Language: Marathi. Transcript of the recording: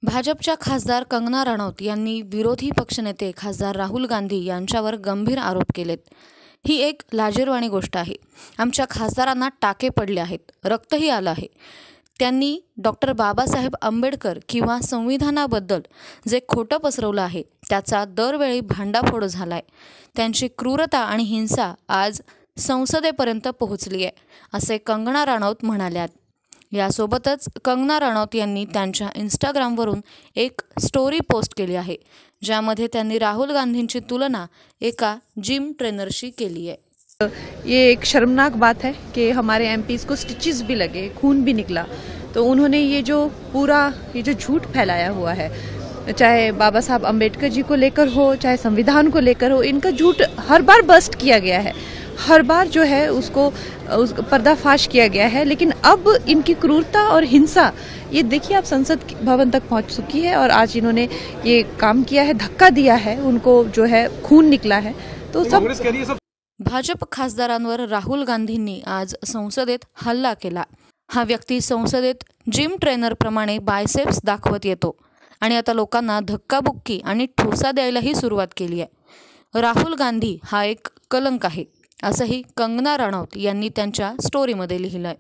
भाजपच्या खासदार कंगना राणौत यांनी विरोधी पक्षनेते खासदार राहुल गांधी यांच्यावर गंभीर आरोप केलेत। ही एक लाजिरवाणी गोष्ट आहे। आमच्या खासदारांना टाके पडले आहेत, रक्तही आलं आहे। त्यांनी डॉक्टर बाबासाहेब आंबेडकर किंवा संविधानाबद्दल जे खोटं पसरवलं आहे त्याचा दरवेळी भांडाफोड झालाय। त्यांची क्रूरता आणि हिंसा आज संसदेपर्यंत पोहोचली आहे, असे कंगना राणौत म्हणाल्यात। यासोबतच कंगना राणौत यांनी त्यांच्या इंस्टाग्रामवरून एक स्टोरी पोस्ट केली आहे, ज्यामध्ये त्यांनी राहुल गांधींची तुलना एका जिम ट्रेनरशी केली आहे। ये एक शर्मनाक बात है कि हमारे एमपीज़ को स्टिचेस भी लगे, खून भी निकला। तो उन्होंने ये जो झूठ फैलाया हुआ है, चाहे बाबा साहब अम्बेडकर जी को लेकर हो, चाहे संविधान को लेकर हो, इनका झूठ हर बार बस्ट किया गया है, हर बार जो है उसको पर्दाफाश किया गया है। लेकिन अब इनकी क्रूरता और हिंसा ये देखिए आप संसद भवन तक पहुंच चुकी है और आज इन्होंने ये काम किया है, धक्का दिया है, उनको जो है खून निकला है। तो सब भाजप खासदारांवर राहुल गांधींनी आज संसदेत हल्ला केला। हा व्यक्ती संसदेत जिम ट्रेनर प्रमाणे बायसेप्स दाखवत येतो आणि आता लोकांना धक्काबुक्की आणि ठोसा द्यायलाही सुरुवात केली आहे। राहुल गांधी हा एक कलंक आहे, असंही कंगना राणौत यांनी त्यांच्या स्टोरीमध्ये लिहिलंय।